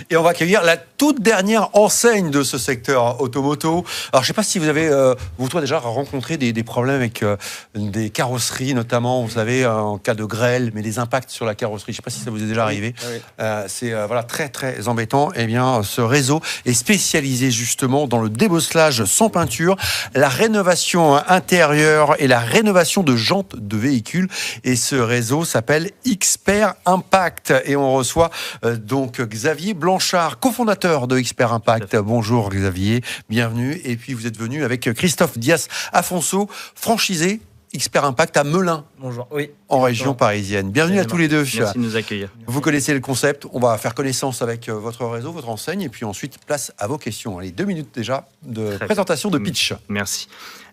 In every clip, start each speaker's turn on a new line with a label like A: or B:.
A: Et on va accueillir la toute dernière enseigne de ce secteur automoto. Alors, je ne sais pas si vous avez, vous trois, déjà rencontré des problèmes avec des carrosseries, notamment, vous savez, en cas de grêle, mais les impacts sur la carrosserie. Je ne sais pas si ça vous est déjà arrivé.
B: Oui.
A: C'est voilà, très, très embêtant. Eh bien, ce réseau est spécialisé justement dans le débosselage sans peinture, la rénovation intérieure et la rénovation de jantes de véhicules. Et ce réseau s'appelle Expert Impact. Et on reçoit donc Xavier Blanchard, cofondateur de Expert Impact. Bonjour Xavier, bienvenue. Et puis vous êtes venu avec Christophe Dias-Afonso, franchisé Expert Impact à Melun.
B: Bonjour, oui.
A: En région parisienne. Bienvenue à tous les deux.
C: Merci de nous accueillir.
A: Vous connaissez le concept, on va faire connaissance avec votre réseau, votre enseigne, et puis ensuite place à vos questions. Allez, 2 minutes déjà de présentation, de pitch.
C: Merci.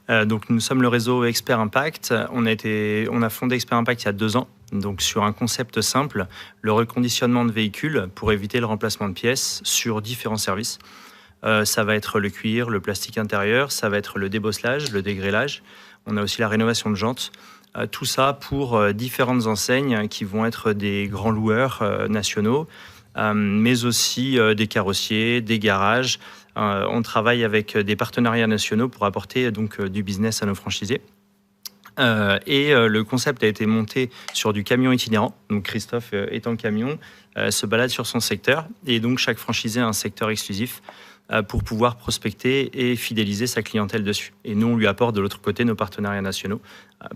C: Donc nous sommes le réseau Expert Impact. On a fondé Expert Impact il y a 2 ans, donc sur un concept simple, le reconditionnement de véhicules pour éviter le remplacement de pièces sur différents services. Ça va être le cuir, le plastique intérieur, ça va être le débosselage, le dégrêlage. On a aussi la rénovation de jantes. Tout ça pour différentes enseignes qui vont être des grands loueurs nationaux, mais aussi des carrossiers, des garages. On travaille avec des partenariats nationaux pour apporter donc du business à nos franchisés. Le concept a été monté sur du camion itinérant. Donc Christophe est en camion, se balade sur son secteur, et donc chaque franchisé a un secteur exclusif pour pouvoir prospecter et fidéliser sa clientèle dessus. Et nous, on lui apporte de l'autre côté nos partenariats nationaux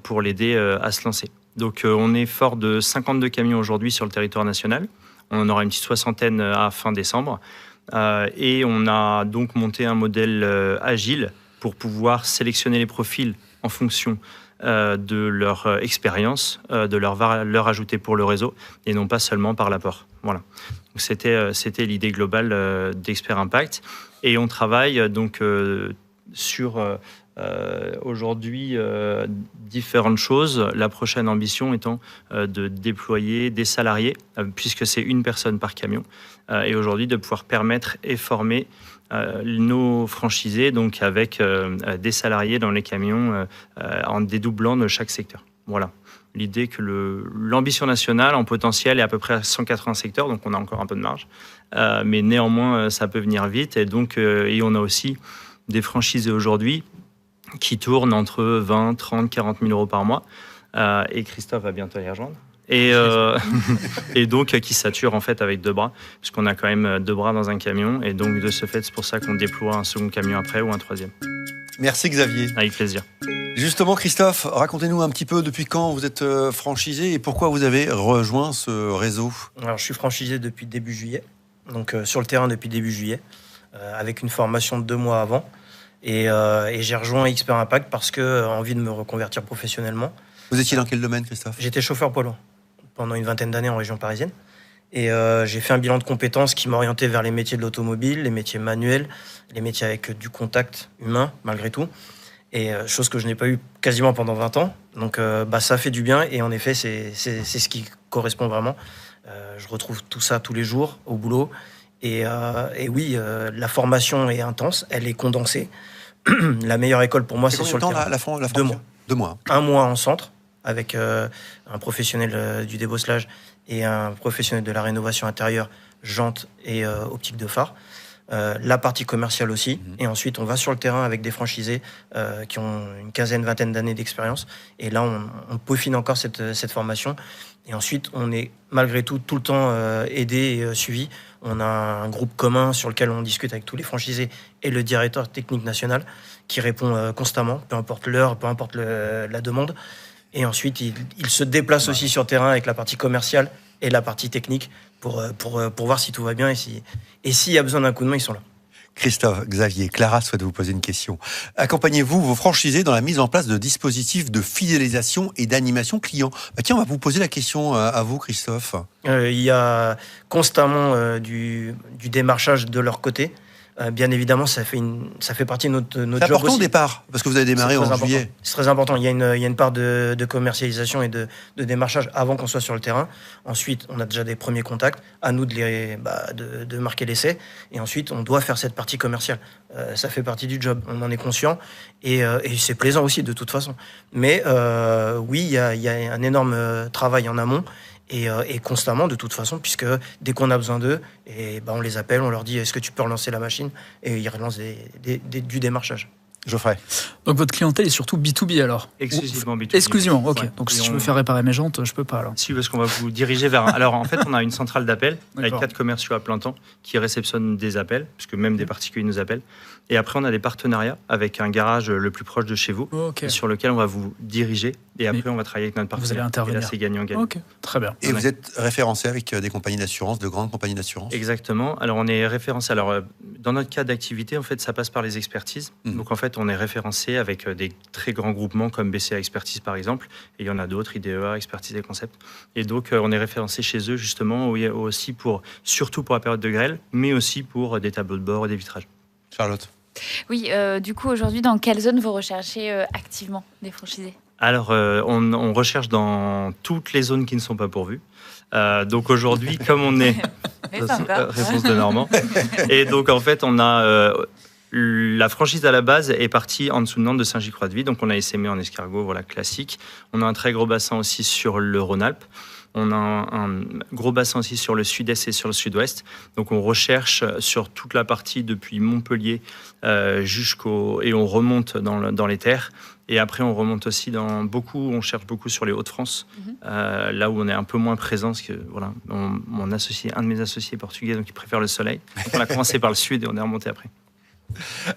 C: pour l'aider à se lancer. Donc on est fort de 52 camions aujourd'hui sur le territoire national. On en aura une petite 60aine à fin décembre. Et on a donc monté un modèle agile pour pouvoir sélectionner les profils en fonction de leur expérience, de leur valeur ajoutée pour le réseau, et non pas seulement par l'apport. Voilà. Donc c'était l'idée globale d'Expert Impact. Et on travaille donc sur aujourd'hui différentes choses. La prochaine ambition étant de déployer des salariés, puisque c'est une personne par camion, et aujourd'hui de pouvoir permettre et former nos franchisés, donc avec des salariés dans les camions en dédoublant de chaque secteur. Voilà. L'idée que l'ambition nationale en potentiel est à peu près à 180 secteurs, donc on a encore un peu de marge, mais néanmoins ça peut venir vite. Et donc et on a aussi des franchisés aujourd'hui qui tournent entre 20, 30, 40 000 euros par mois, et Christophe va bientôt les rejoindre. Et donc qui sature en fait avec 2 bras, puisqu'on a quand même 2 bras dans un camion, et donc de ce fait c'est pour ça qu'on déploie un second camion après ou un 3e.
A: Merci Xavier.
C: Avec plaisir.
A: Justement Christophe, racontez-nous un petit peu depuis quand vous êtes franchisé et pourquoi vous avez rejoint ce réseau.
B: Alors je suis franchisé depuis début juillet, donc sur le terrain depuis début juillet, avec une formation de 2 mois avant, et j'ai rejoint Expert Impact parce que envie de me reconvertir professionnellement.
A: Vous étiez dans quel domaine Christophe?
B: J'étais chauffeur poids lourd pendant une 20aine d'années en région parisienne. Et j'ai fait un bilan de compétences qui m'a orienté vers les métiers de l'automobile, les métiers manuels, les métiers avec du contact humain, malgré tout. Et chose que je n'ai pas eu quasiment pendant 20 ans. Donc ça fait du bien. Et en effet, c'est ce qui correspond vraiment. Je retrouve tout ça tous les jours au boulot. Et oui, la formation est intense, elle est condensée. La meilleure école pour moi, c'est sur le terrain.
A: La
B: 2 mois.
A: 2 mois.
B: 1 mois en centre, avec un professionnel du débosselage et un professionnel de la rénovation intérieure, jantes et optique de phare. La partie commerciale aussi. Et ensuite, on va sur le terrain avec des franchisés qui ont une quinzaine, vingtaine d'années d'expérience. Et là, on peaufine encore cette formation. Et ensuite, on est malgré tout le temps aidé et suivi. On a un groupe commun sur lequel on discute avec tous les franchisés et le directeur technique national qui répond constamment, peu importe l'heure, peu importe la demande. Et ensuite, il se déplace aussi sur terrain avec la partie commerciale et la partie technique pour voir si tout va bien et s'il y a besoin d'un coup de main, ils sont là.
A: Christophe, Xavier, Clara souhaite vous poser une question. Accompagnez-vous vos franchisés dans la mise en place de dispositifs de fidélisation et d'animation client? Tiens, on va vous poser la question à vous, Christophe.
B: Il y a constamment du démarchage de leur côté. Bien évidemment, ça fait partie de notre job aussi.
A: C'est important au départ, parce que vous avez démarré en juillet.
B: C'est très important. Il y a une part de commercialisation et de démarchage avant qu'on soit sur le terrain. Ensuite, on a déjà des premiers contacts. À nous de marquer l'essai. Et ensuite, on doit faire cette partie commerciale. Ça fait partie du job. On en est conscient. Et c'est plaisant aussi, de toute façon. Mais oui, il y a un énorme travail en amont. et constamment de toute façon, puisque dès qu'on a besoin d'eux, et on les appelle, on leur dit est-ce que tu peux relancer la machine, et ils relancent du démarchage.
A: Geoffrey.
D: Donc votre clientèle est surtout B2B alors?
C: Exclusivement B2B.
D: Exclusivement, ok.
C: Ouais.
D: Donc si je veux faire réparer mes jantes, je peux pas alors?
C: Si, parce qu'on va vous diriger vers... Alors en fait, on a une centrale d'appel avec
D: D'accord.
C: 4 commerciaux à plein temps qui réceptionnent des appels, puisque même des particuliers nous appellent. Et après, on a des partenariats avec un garage le plus proche de chez vous,
D: Ok.
C: sur lequel on va vous diriger. Et après,
D: Mais
C: on va travailler avec notre partenaire.
D: allez intervenir.
C: Et là, c'est gagnant-gagnant.
D: Ok, très bien.
A: Et vous êtes référencé avec des compagnies d'assurance, de grandes compagnies d'assurance?
C: Exactement. Alors, on est référencé. Alors, dans notre cas d'activité, en fait, ça passe par les expertises. Donc, en fait, on est référencé avec des très grands groupements comme BCA Expertise, par exemple. Et il y en a d'autres, IDEA, Expertise et Concept. Et donc, on est référencé chez eux, justement, aussi surtout pour la période de grêle, mais aussi pour des tableaux de bord et des vitrages.
A: Charlotte.
E: Oui, du coup, aujourd'hui, dans quelle zone vous recherchez activement des franchisés?
C: Alors, on recherche dans toutes les zones qui ne sont pas pourvues. Donc aujourd'hui, comme on est...
E: Mais pas encore.
C: Réponse de Normand. Et donc, en fait, on a... la franchise à la base est partie en dessous de Nantes de Saint-Gilles-Croix-de-Vie. Donc, on a essaimé en escargot, voilà, classique. On a un très gros bassin aussi sur le Rhône-Alpes. On a un gros bassin aussi sur le sud-est et sur le sud-ouest. Donc, on recherche sur toute la partie depuis Montpellier et on remonte dans les terres. Et après, on remonte aussi on cherche beaucoup sur les Hauts-de-France, là où on est un peu moins présent, parce que voilà, un de mes associés est portugais, donc il préfère le soleil. Donc, on a commencé par le sud et on est remonté après.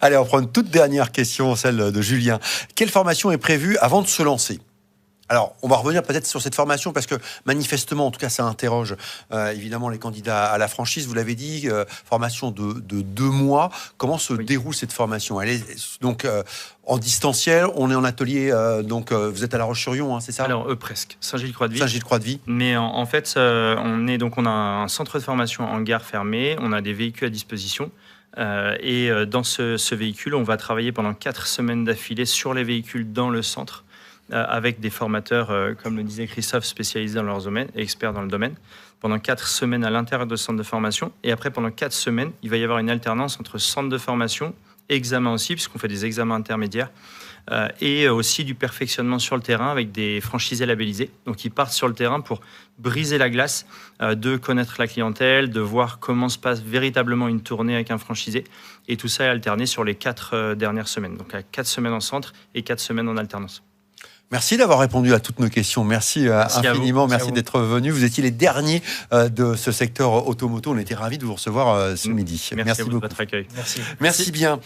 A: Allez, on prend une toute dernière question, celle de Julien. Quelle formation est prévue avant de se lancer? Alors, on va revenir peut-être sur cette formation parce que manifestement, en tout cas, ça interroge évidemment les candidats à la franchise. Vous l'avez dit, formation de 2 mois. Comment se déroule cette formation? Elle est donc en distanciel, on est en atelier, vous êtes à La Roche-sur-Yon, hein, c'est ça?
C: Alors, presque. Saint-Gilles-Croix-de-Vie.
A: Saint-Gilles-Croix-de-Vie.
C: Mais en fait, on a un centre de formation en gare fermé, on a des véhicules à disposition. Et dans ce véhicule, on va travailler pendant 4 semaines d'affilée sur les véhicules dans le centre, avec des formateurs, comme le disait Christophe, spécialisés dans leur domaine et experts dans le domaine, pendant 4 semaines à l'intérieur de ce centre de formation. Et après, pendant 4 semaines, il va y avoir une alternance entre centre de formation, examen aussi, puisqu'on fait des examens intermédiaires, et aussi du perfectionnement sur le terrain avec des franchisés labellisés. Donc, ils partent sur le terrain pour briser la glace, de connaître la clientèle, de voir comment se passe véritablement une tournée avec un franchisé. Et tout ça est alterné sur les 4 dernières semaines. Donc, à 4 semaines en centre et 4 semaines en alternance.
A: Merci d'avoir répondu à toutes nos questions. Merci infiniment. Merci d'être venu. Vous étiez les derniers de ce secteur automoto. On était ravis de vous recevoir ce midi.
C: Merci
A: beaucoup.
C: de votre accueil.
B: Merci.
A: Merci bien.